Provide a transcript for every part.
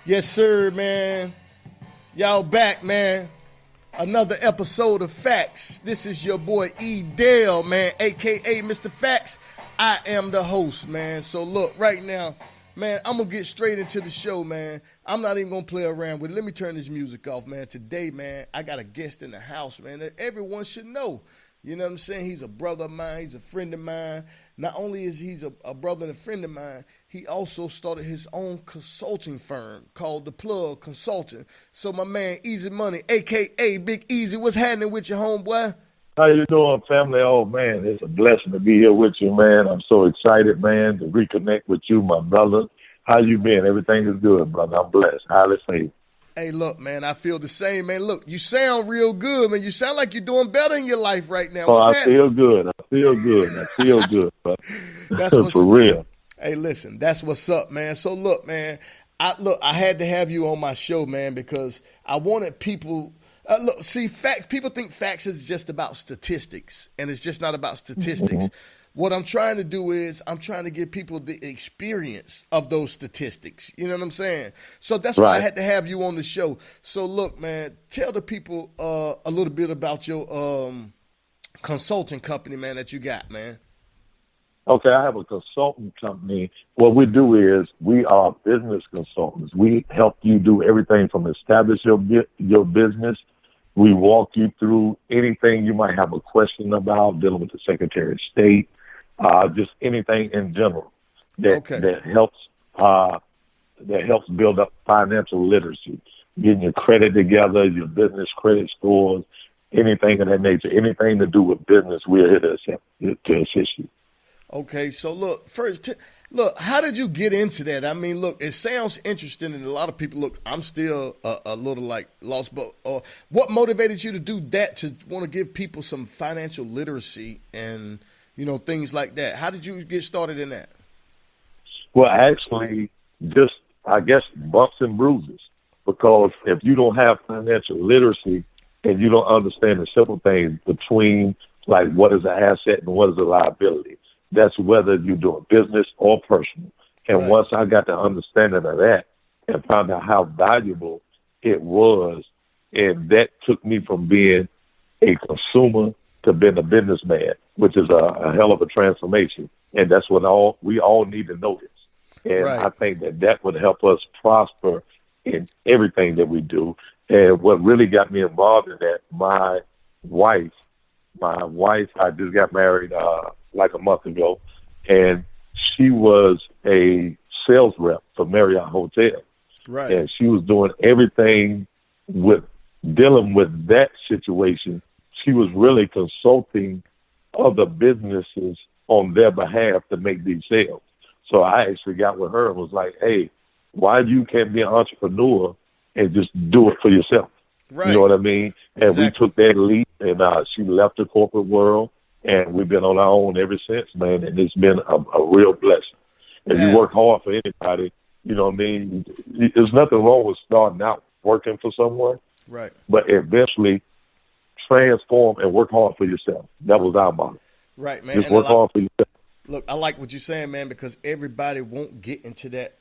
Yes, sir, man. Y'all back, man. Another episode of Factz. This is your boy E. Dale, man, a.k.a. Mr. Factz. I am the host, man. So look, right now, man, I'm going to get straight into the show, man. I'm not even going to play around with it. Let me turn this music off, man. Today, man, I got a guest in the house, man, that everyone should know. You know what I'm saying? He's a brother of mine. He's a friend of mine. Not only is he a brother and a friend of mine, he also started his own consulting firm called The Plug Consulting. So my man, Easy Money, a.k.a. Big Easy, what's happening with you, homeboy? How you doing, family? Oh, man, it's a blessing to be here with you, man. I'm so excited, man, to reconnect with you, my brother. How you been? Everything is good, brother. I'm blessed. Highly favored. Hey, look, man, I feel the same, man. Look, you sound real good, man. You sound like you're doing better in your life right now. What's happening? Feel good. I feel good, bro. That's what's for real. Hey, listen, that's what's up, man. So look, man, I had to have you on my show, man, because I wanted people. People think Factz is just about statistics, and it's just not about statistics. Mm-hmm. What I'm trying to do is I'm trying to give people the experience of those statistics. You know what I'm saying? So that's why I had to have you on the show. So look, man, tell the people a little bit about your consulting company, man, that you got, man. Okay, I have a consulting company. What we do is we are business consultants. We help you do everything from establish your business. We walk you through anything you might have a question about, dealing with the Secretary of State, just anything in general that helps build up financial literacy, getting your credit together, your business credit scores, anything of that nature, anything to do with business. We're here to assist you. Okay, so look, how did you get into that? I mean, look, it sounds interesting, and a lot of people, look, I'm still a little like lost, but what motivated you to do that, to want to give people some financial literacy and, things like that? How did you get started in that? Well, actually, just, I guess, bumps and bruises, because if you don't have financial literacy and you don't understand the simple things between, like, what is an asset and what is a liability, that's whether you're doing business or personal. And once I got the understanding of that and found out how valuable it was, and that took me from being a consumer to being a businessman, which is a hell of a transformation. And that's what we all need to know this. And I think that would help us prosper in everything that we do. And what really got me involved in that, my wife, I just got married like a month ago, and she was a sales rep for Marriott Hotel. Right. And she was doing everything with dealing with that situation. She was really consulting other businesses on their behalf to make these sales. So I actually got with her and was like, hey, why you can't be an entrepreneur and just do it for yourself? Right. You know what I mean? And we took that leap, and she left the corporate world, and we've been on our own ever since, man. And it's been a real blessing. If you work hard for anybody, you know what I mean? There's nothing wrong with starting out working for someone. Right. But eventually transform and work hard for yourself. That was our motto. Right, man. Just work hard for yourself. Look, I like what you're saying, man, because everybody won't get into that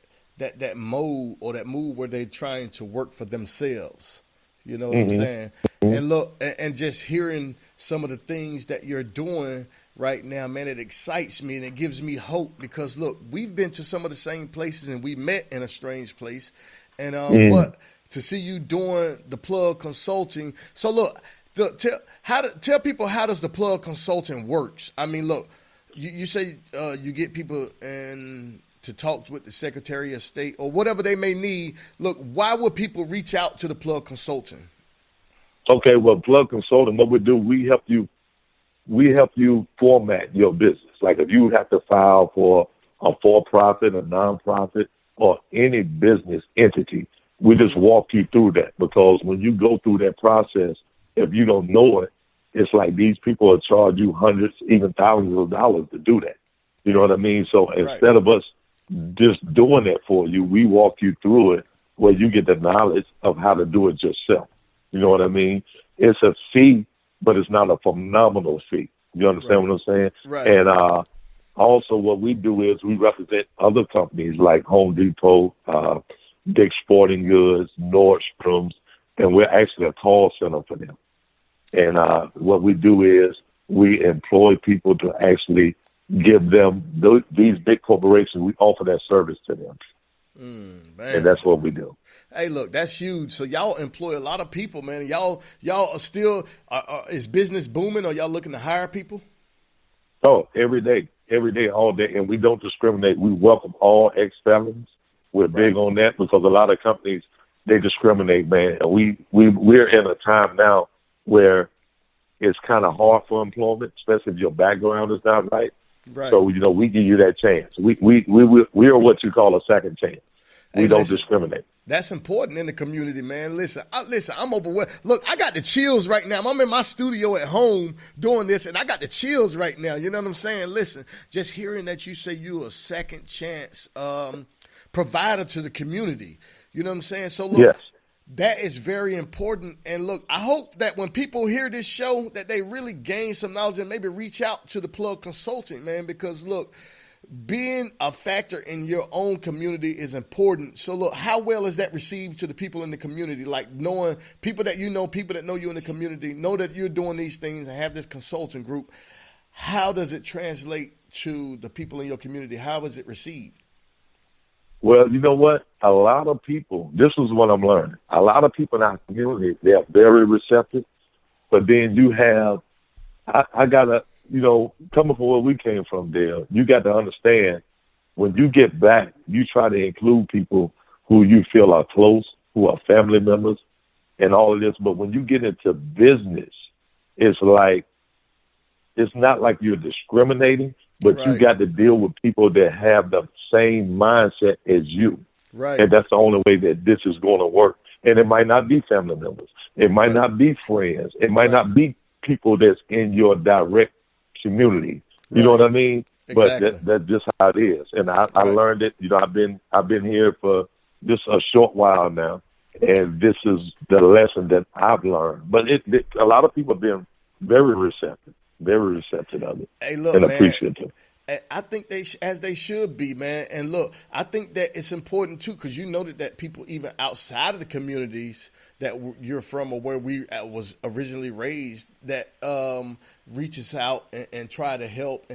mode or that mood where they're trying to work for themselves. You know what I'm saying? And look, and just hearing some of the things that you're doing right now, man, it excites me and it gives me hope, because look, we've been to some of the same places and we met in a strange place. And but to see you doing the Plug Consulting. So look, tell people, how does the Plug Consulting works? I mean, look, you say you get people to talk with the Secretary of State or whatever they may need. Look, why would people reach out to the Plug Consulting? Okay, well, Plug Consulting, what we do, we help you format your business. Like if you have to file for a for-profit, a non-profit, or any business entity, we just walk you through that, because when you go through that process, if you don't know it, it's like these people will charge you hundreds, even thousands of dollars to do that. You know what I mean? So instead of us just doing it for you, we walk you through it where you get the knowledge of how to do it yourself. You know what I mean? It's a fee, but it's not a phenomenal fee. You understand what I'm saying? Right. And also what we do is we represent other companies like Home Depot, Dick's Sporting Goods, Nordstrom's, and we're actually a call center for them. And what we do is we employ people to actually give them these big corporations. We offer that service to them, and that's what we do. Hey, look, that's huge. So y'all employ a lot of people, man. Y'all are still is business booming? Or y'all looking to hire people? Oh, every day, all day, and we don't discriminate. We welcome all ex-felons. We're big on that because a lot of companies, they discriminate, man. And we're in a time now where it's kind of hard for employment, especially if your background is not right. Right. So, we give you that chance. We are what you call a second chance. We don't discriminate. That's important in the community, man. Listen, I'm overwhelmed. Look, I got the chills right now. I'm in my studio at home doing this, and I got the chills right now. You know what I'm saying? Listen, just hearing that you say you're a second chance provider to the community. You know what I'm saying? So, look, yes. That is very important. And, look, I hope that when people hear this show that they really gain some knowledge and maybe reach out to the Plug Consulting, man, because, look, being a factor in your own community is important. So, look, how well is that received to the people in the community? Like knowing people that people that know you in the community, know that you're doing these things and have this consulting group. How does it translate to the people in your community? How is it received? Well, you know what? A lot of people, this is what I'm learning. A lot of people in our community, they're very receptive. But then you have, I got to, coming from where we came from, Dale, you got to understand when you get back, you try to include people who you feel are close, who are family members and all of this. But when you get into business, it's not like you're discriminating, but you got to deal with people that have the same mindset as you. Right. And that's the only way that this is going to work. And it might not be family members. It might not be friends. It might not be people that's in your direct community. You know what I mean? Exactly. But that's just how it is. And I learned it. I've been here for just a short while now, and this is the lesson that I've learned. But a lot of people have been very receptive of it. Hey, look, and appreciative. I think as they should be, man. And look, I think that it's important too, because you noted that people even outside of the communities that you're from or where we was originally raised, that reaches out and try to help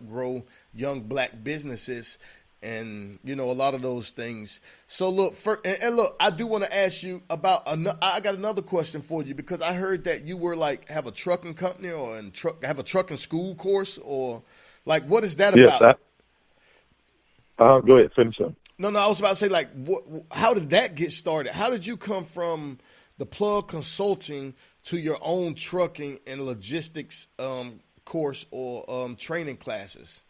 grow young black businesses and a lot of those things. So look, look, I do want to ask you about I got another question for you, because I heard that you were have a trucking company or have a trucking school course, or what is that about? Yes, go ahead, finish up. No, I was about to say, how did that get started? How did you come from the Plug Consulting to your own trucking and logistics course or training classes?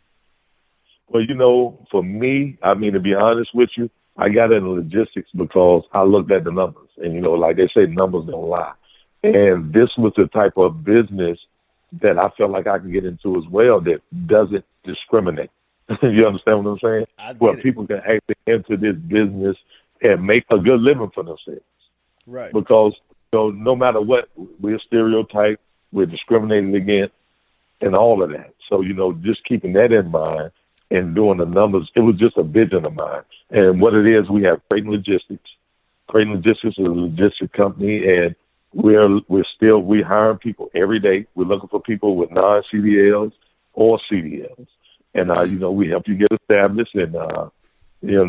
Well, for me, to be honest with you, I got into logistics because I looked at the numbers. And, like they say, numbers don't lie. And this was the type of business that I felt like I could get into as well that doesn't discriminate. You understand what I'm saying? Where people can actually enter this business and make a good living for themselves. Right. Because, no matter what, we're stereotyped, we're discriminated against, and all of that. So, just keeping that in mind and doing the numbers, it was just a vision of mine. And what it is, we have Creighton Logistics. Creighton Logistics is a logistics company, and we're hiring people every day. We're looking for people with non-CDLs or CDLs. And, we help you get established, and,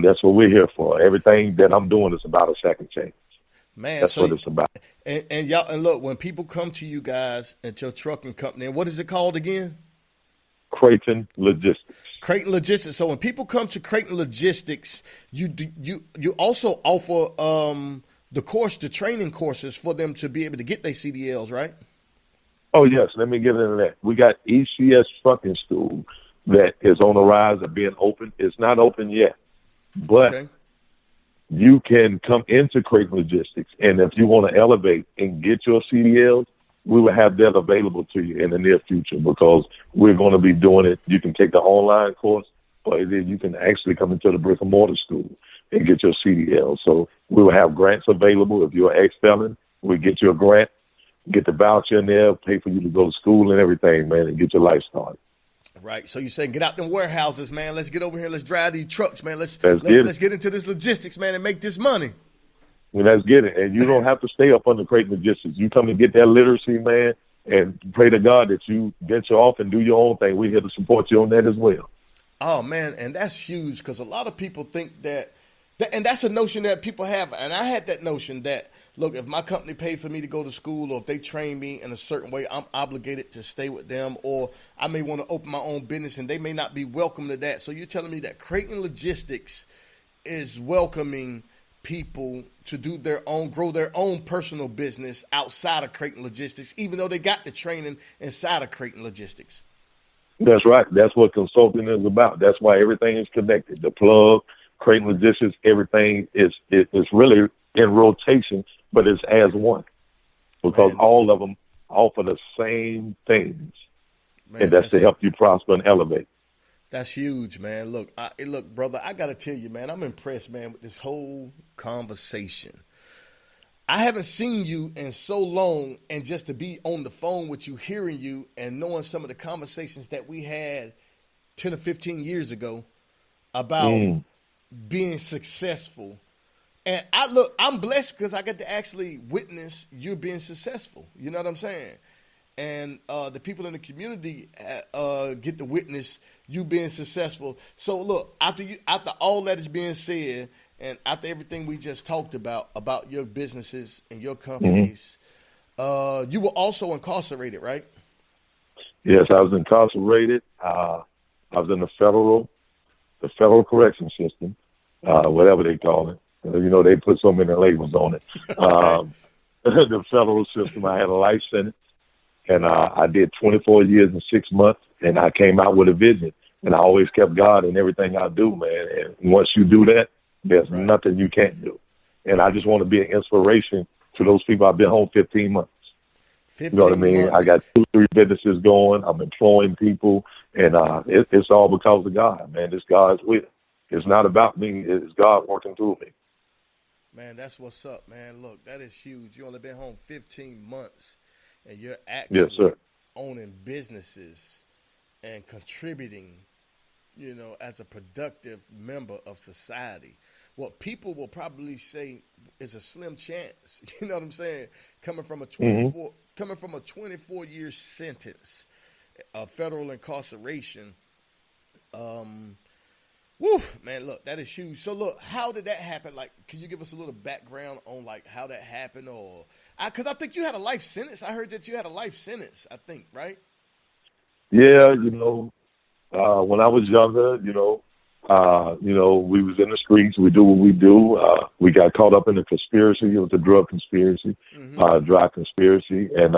that's what we're here for. Everything that I'm doing is about a second chance. Man, that's what it's about. And y'all, and look, when people come to you guys at your trucking company, and what is it called again? Creighton Logistics. Creighton Logistics. So when people come to Creighton Logistics, you also offer the training courses for them to be able to get their CDLs, right? Oh, yes. Let me get into that. We got ECS Trucking School that is on the rise of being open. It's not open yet, but you can come into Creighton Logistics, and if you want to elevate and get your CDLs, we will have that available to you in the near future, because we're going to be doing it. You can take the online course, or then you can actually come into the brick and mortar school and get your CDL. So we will have grants available. If you're an ex-felon, we get you a grant, get the voucher in there, pay for you to go to school and everything, man, and get your life started. Right. So you saying get out them warehouses, man. Let's get over here. Let's drive these trucks, man. Let's Let's let's get it. let's get into this logistics, man, and make this money. Well, let's get it. And you don't have to stay up under Creighton Logistics. You come and get that literacy, man, and pray to God that you venture off and do your own thing. We're here to support you on that as well. Oh man, and that's huge because a lot of people think that, and that's a notion that people have, and I had that notion that look, if my company paid for me to go to school, or if they train me in a certain way, I'm obligated to stay with them, or I may want to open my own business, and they may not be welcome to that. So you're telling me that Creighton Logistics is welcoming people to do their own, grow their own personal business outside of Creighton Logistics, even though they got the training inside of Creighton Logistics. That's right. That's what consulting is about. That's why everything is connected. The plug, Creighton Logistics, everything is really in rotation, but it's as one because Man, all of them offer the same things, man, and that's to help you prosper and elevate. that's huge, man. Look, brother, I gotta tell you, man, I'm impressed, man, with this whole conversation. I haven't seen you in so long, and just to be on the phone with you, hearing you, and knowing some of the conversations that we had 10 or 15 years ago about being successful. And I'm blessed because I get to actually witness you being successful. You know what I'm saying? And the people in the community get to witness you being successful. So look, after all that is being said, and after everything we just talked about your businesses and your companies, you were also incarcerated, right? Yes, I was incarcerated. I was in the federal correction system, whatever they call it. You know, they put so many labels on it. Okay. The federal system, I had a life sentence, and I did 24 years and 6 months, and I came out with a vision. And I always kept God in everything I do, man. And once you do that, there's Right. nothing you can't do. And I just want to be an inspiration to those people. I've been home 15 months. You know what I 15 mean? I months. got 2, 3 businesses going. I'm employing people, and it's all because of God, man. It's God's will. It's not about me. It's God working through me. Man, that's what's up, man. Look, that is huge. You only been home 15 months, and you're Yes, actually sir. owning businesses and contributing, as a productive member of society. What people will probably say is a slim chance. You know what I'm saying? Coming from a Hmm. 24-year sentence of federal incarceration. Woo, man, look, that is huge. So, look, how did that happen? Like, can you give us a little background on, like, how that happened? Or, because I think you had a life sentence. I heard that you had a life sentence, I think, right? Yeah, Something. when I was younger, we was in the streets. We do what we do. We got caught up in a conspiracy. It was a drug conspiracy, Mm-hmm. dry conspiracy. And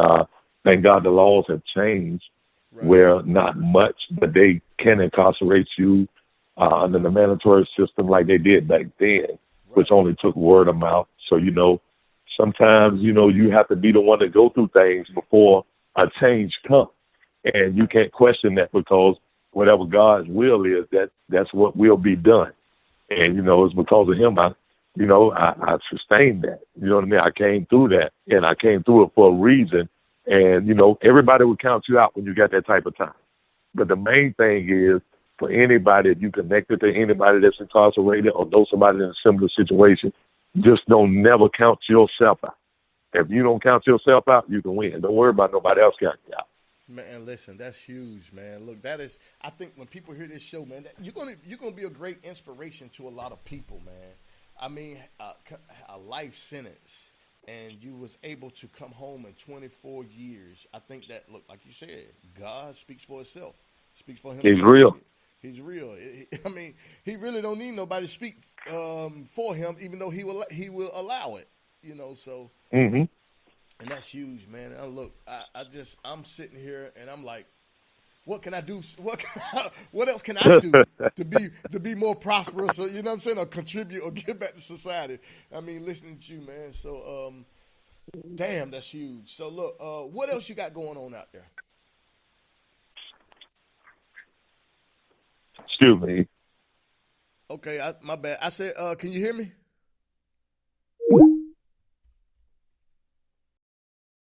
thank God the laws have changed Right. where not much, but they can incarcerate you under the mandatory system like they did back then, which Right. only took word of mouth. So, sometimes, you have to be the one to go through things before a change comes. And you can't question that because whatever God's will is, that's what will be done. And, it's because of him I sustained that. You know what I mean? I came through that, and I came through it for a reason. And, everybody will count you out when you got that type of time. But the main thing is for anybody, if you connected to anybody that's incarcerated or know somebody in a similar situation, just don't never count yourself out. If you don't count yourself out, you can win. Don't worry about nobody else counting you out. Man, listen, that's huge, man. Look, that is. I think when people hear this show, man, you're gonna be a great inspiration to a lot of people, man. I mean, a life sentence, and you was able to come home in 24 years. I think that, look, like you said, God speaks for itself. Speaks for He's himself. real. He's real. I mean, he really don't need nobody to speak for him, even though he will allow it. So. Hmm. And that's huge, man. Look, I'm sitting here and I'm like, what can I do? What else can I do to be more prosperous? Or, you know what I'm saying? Or contribute or give back to society. I mean, listening to you, man. So, damn, that's huge. So, look, what else you got going on out there? Excuse me. Okay, my bad. I said, can you hear me?